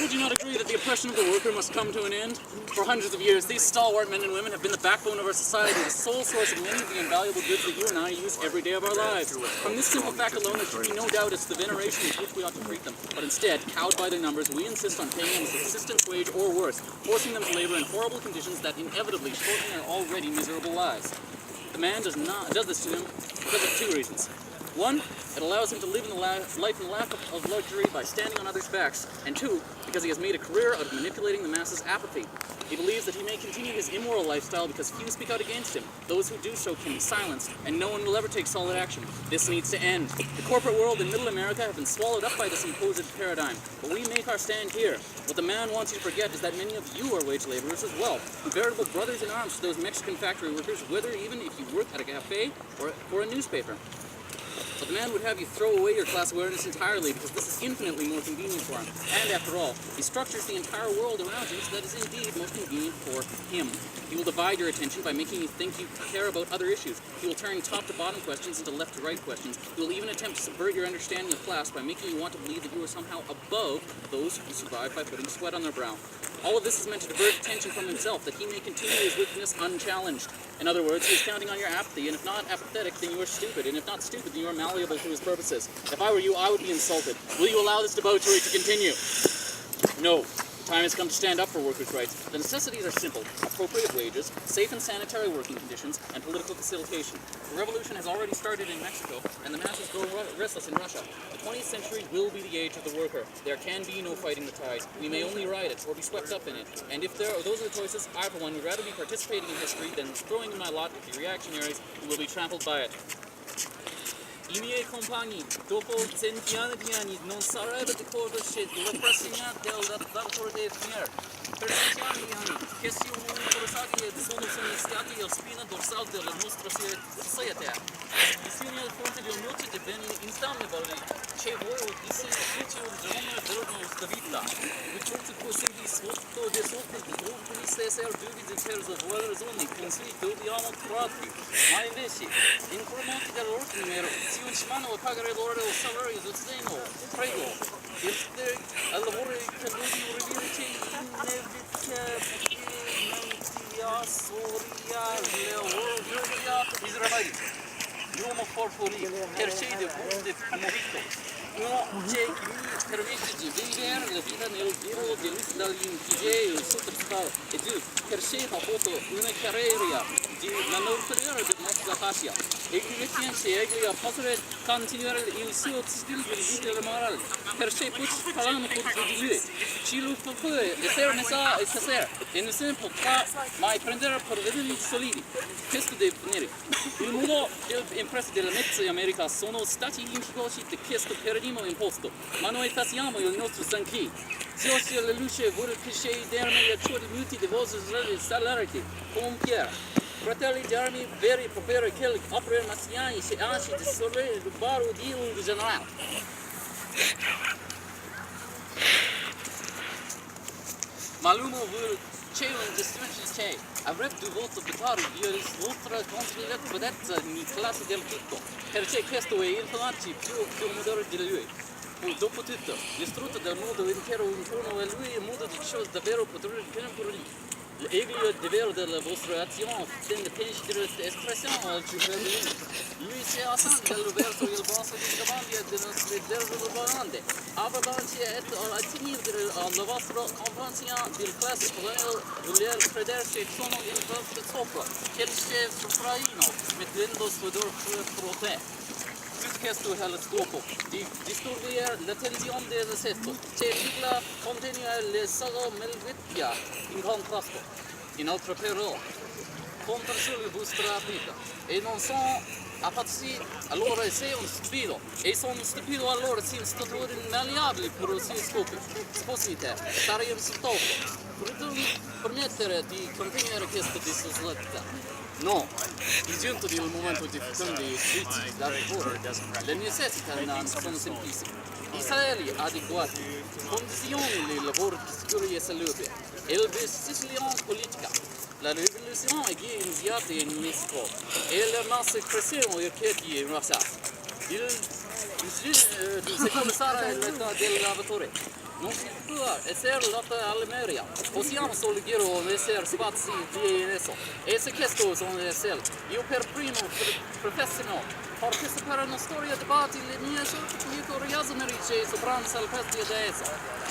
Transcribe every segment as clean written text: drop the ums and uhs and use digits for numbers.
do you not agree that the oppression of the worker must come to an end? For hundreds of years, these stalwart men and women have been the backbone of our society, the sole source of many of the invaluable goods that you and I use every day of our lives. From this simple fact alone, there should be no doubt as to the veneration with which we ought to treat them. But instead, cowed by their numbers, we insist on paying them a subsistence wage or worse, forcing them to labor in horrible conditions that inevitably shorten their already miserable lives. The man does this to them because of two reasons. One, it allows him to live in the life and lack of luxury by standing on others' backs. And two, because he has made a career out of manipulating the masses' apathy. He believes that he may continue his immoral lifestyle because few speak out against him. Those who do so can be silenced, and no one will ever take solid action. This needs to end. The corporate world and middle America have been swallowed up by this imposed paradigm. But we make our stand here. What the man wants you to forget is that many of you are wage laborers as well, veritable brothers in arms to those Mexican factory workers, whether even if you work at a cafe or for a newspaper. But the man would have you throw away your class awareness entirely because this is infinitely more convenient for him. And after all, he structures the entire world around you so that is indeed most convenient for him. He will divide your attention by making you think you care about other issues. He will turn top to bottom questions into left to right questions. He will even attempt to subvert your understanding of class by making you want to believe that you are somehow above those who survive by putting sweat on their brow. All of this is meant to divert attention from himself, that he may continue his wickedness unchallenged. In other words, he is counting on your apathy, and if not apathetic, then you are stupid, and if not stupid, then you are malleable to his purposes. If I were you, I would be insulted. Will you allow this debauchery to continue? No. The time has come to stand up for workers' rights. The necessities are simple: appropriate wages, safe and sanitary working conditions, and political facilitation. The revolution has already started in Mexico, and the masses grow restless in Russia. The 20th century will be the age of the worker. There can be no fighting the tide. We may only ride it, or be swept up in it. And if those are the choices, I, for one, would rather be participating in history than throwing in my lot with the reactionaries who will be trampled by it. I miei compagni, dopo centinaia di anni, non sarebbe d'accordo se l'oppressione del datore di finire. Per centinaia di anni, questi uomini forzati sono stati la spina dorsale della nostra società. I segni al fronte di ognuno divenne instabilmente, c'è voi di senso di giorno della vita. Vi trovate così sotto di sopra di gruppi stessi dubbi di terzo vuole ragioni, consigli dobbiamo trovati. Ma invece, in formati dell'ordine, si un mano a pagare loro il salario del seno, prego. Il lavoro che lui rivierte inevitabilmente soria le Israeli. L'uomo forfori, percede punte movito. Uno c'è chi mi permette di vivere la vita nel giro dall'infigeo sottostare e tu percede appunto una carriera di manufactura della nostra fascia. E qui egli a poter continuare il suo stile di vita morale. Perché tutti parlano contro di lui. Ci lo può essere necessario e non si potrà mai prendere provvedimenti solidi. Questo deve finire. Il mondo delle imprese della mezza America sono stati impiegati da questo paradigma imposto, ma noi facciamo il nostro sangue. Se oggi la luce vuole crescere derme a ciò di molti dei vostri salari, compiere. Fratelli d'armi veri e propri che opere marziani si anzi di sorvere il baro di un generale. Malumo vuol c'è un distruggere c'è. Avrebbe dovuto buttare via l'ultra controvedetta in classe del tutto, perché questo è infatti più moderno di lui. Dopo tutto, l'istrutto del mondo intero intorno a lui è modo di ciò davvero potere per lui. Egli davvero della vostra azione tende pensi dell'espressione al cittadino. Lui si assiste verso il basso di davanti delle domande. Avalanche e attingere la vostra comprensione del classe coloniale voler credersi sono il vostro sopra, che c'è sopraino, mettendo sudor pro te. Questo è lo scopo di disturbare l'attenzione del sesso, c'è la contenere le solo melvetia in contrasto. In altre parole, contro la vostra vita e non sono appazziti, allora sei un stupido e sono stupido allora sei un statore malleabile per i suoi scopi. Sposite, stare in sottotitolo, permettere di continuare questa dissolutà. No, è giunto il momento di fare i sfizi da lavoro. Le necessità sono semplici. I salari adeguati, condizioni di lavoro sicure e salute, e la decisione politica. La rivoluzione è iniziata in Messico e le masse crescono i ricchetti in Russia. Il secondo sarà l'età del lavoratore. non si può essere lotta all'Almeria. Possiamo solo dire essere spazi di esso. E se questo sono essere, io per primo professino partecipare alla storia debatti le mie sorti merice soprano salpesti ad essa.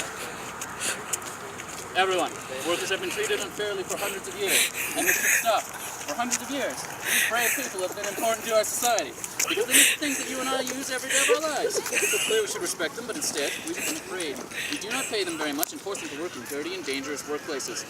Everyone, workers have been treated unfairly for hundreds of years, and this should stop. For hundreds of years, these brave people have been important to our society, because they make things that you and I use every day of our lives. It's clear we should respect them, but instead, we've been afraid. We do not pay them very much and force them to work in dirty and dangerous workplaces.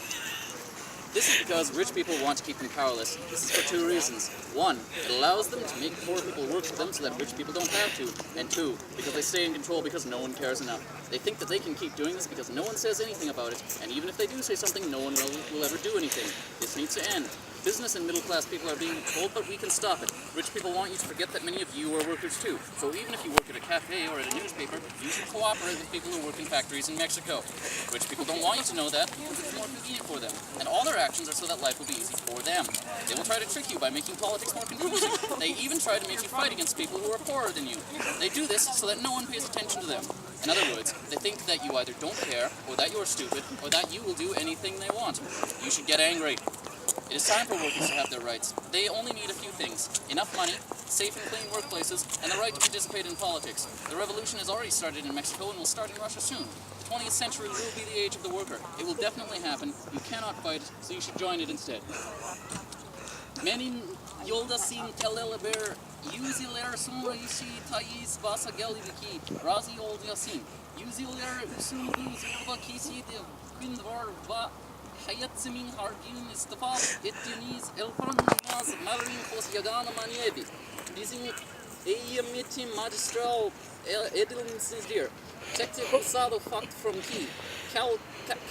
This is because rich people want to keep them powerless. This is for two reasons. One, it allows them to make poor people work for them so that rich people don't have to. And two, because they stay in control because no one cares enough. They think that they can keep doing this because no one says anything about it, and even if they do say something, no one will ever do anything. This needs to end. Business and middle-class people are being told, but we can stop it. Rich people want you to forget that many of you are workers too. So even if you work at a cafe or at a newspaper, you should cooperate with people who work in factories in Mexico. Rich people don't want you to know that because it's more convenient for them. And all their actions are so that life will be easy for them. They will try to trick you by making politics more confusing. They even try to make you fight against people who are poorer than you. They do this so that no one pays attention to them. In other words, they think that you either don't care, or that you're stupid, or that you will do anything they want. You should get angry. It is time for workers to have their rights. They only need a few things: enough money, safe and clean workplaces, and the right to participate in politics. The revolution has already started in Mexico and will start in Russia soon. The 20th century will be the age of the worker. It will definitely happen. You cannot fight it, so you should join it instead. Menin yoldasin teleleber yüzyıllar sonra işi tayis basa gelibiki razı olacaksın. Yüzyıllar usulü zorba kesiydi gün var ve hayat min harbin istifade ettiğiniz elfranmaz marin kos yagana maniyedi. Bizim eğitim magistral edilmesizdir. Tekte kursado fakt from ki.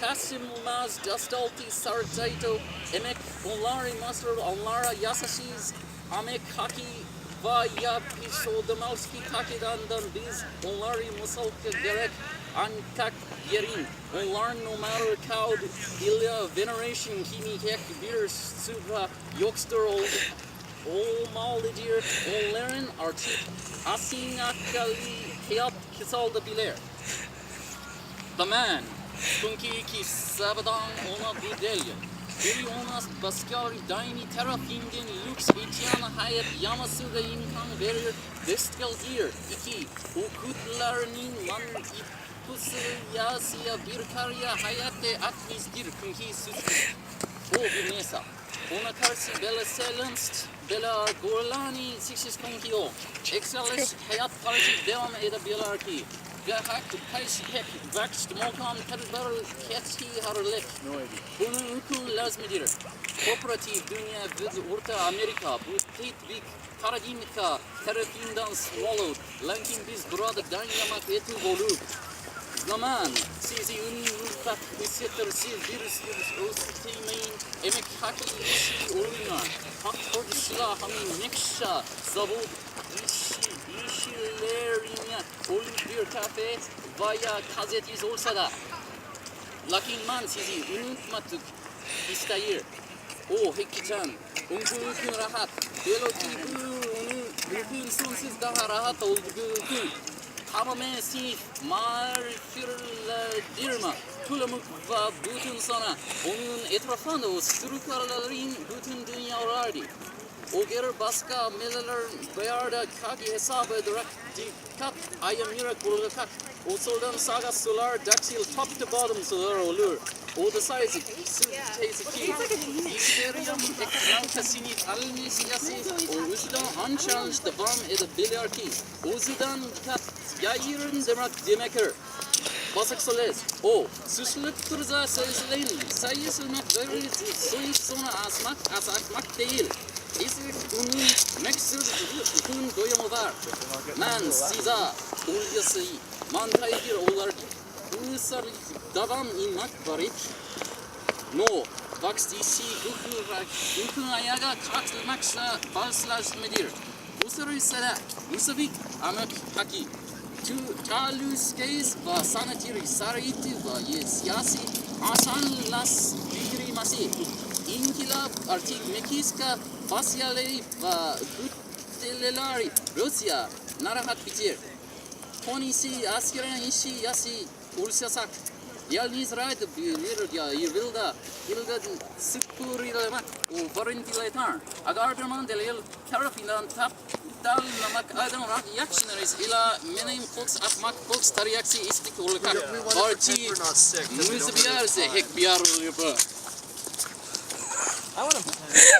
Kasimumaz Justalti Sarjaito Emek Onlari Master Onlara Yasashis Amek Haki Vaya Pisho Damalski Kakidandan Biz Onlari Musalka Gerek Ankak Yerin Onlar no matter cowed Ilya Veneration Kimi Hek Bir Suva Yokster Old Maldidir Onlerin Archip Asinakali Heap Kisalda Biler. The man Kunki ki sabadan ona budelya. Biri ona baskari daini tarafingen lux itiana hayat yamasuga inkan verir destkal ir. İki, okutlarının man ipusu yasiya bir karya hayatte atmizdir kunki süsü. O bir nesa. Ona karşı bela selenst, bela gorlani siksis kunki o. Excelis hayat parçı devam edebilir ki. Gahak kays hek vakst mokam terbar ketski harlek. Bunun hüküm lazmidir. Kooperatif dünya ve Orta Amerika bu tetbik paradigmika tarafından swallowed. Lakin biz burada danyamak eti olup. Zaman sizi ünlülük hissettirsiz bir üstümeyin emek haki işi oluna. Hak koduşla hamin nekşa zabut işlerine olup bir kafe veya gazetiz olsa da. Lakin man sizi unutmadık isteyir. O Hekkican, unutun rahat. Belki onun sonsuz daha rahat olduğu tamamen sinif marifirledirme. Tulamuk ve bütün sana onun etrafında o sürüklerlerin bütün dünyalardı. O gelir başka meleler bayarda kaki hesap ederek dikkat ayamira kurulacak. O soldan sağa solar daksil top to bottom solar olur. O da sayısı ki İşleriyem ekranka sinit alni siyasi o yüzden unchallenged devam edebilir ki o yüzden dikkat yayırın demektir. Basak soles o suçlulukturza sayısına böyle soyusuna asmak değil. onun meksur hukukun doyumu var. Men siza ulyası mantaydır olar. Ulusal davam inmak varik. No, vakstisi hukukun ayağa kalkmaksa bağışlaşmadır. Uluslararası Musavik amak haki. Çalüskeyiz ve sanatiri sarıyti ve siyasi asanlaştırılması. İnkılap artık Meksika fasyalleri ve güçleri Rusya narahat bitir. Konisi askerin işi yasi Ulsasak. Yalnız raydı bilir ya yılda sıkurilemek o varintiletar. Agarderman delil tarafından tap dal namak adamrak yakşınırız ila menim folks atmak folks tariyaksi istik olaka. Barti müzbiyarze hek biyar oluyor bu. I want to.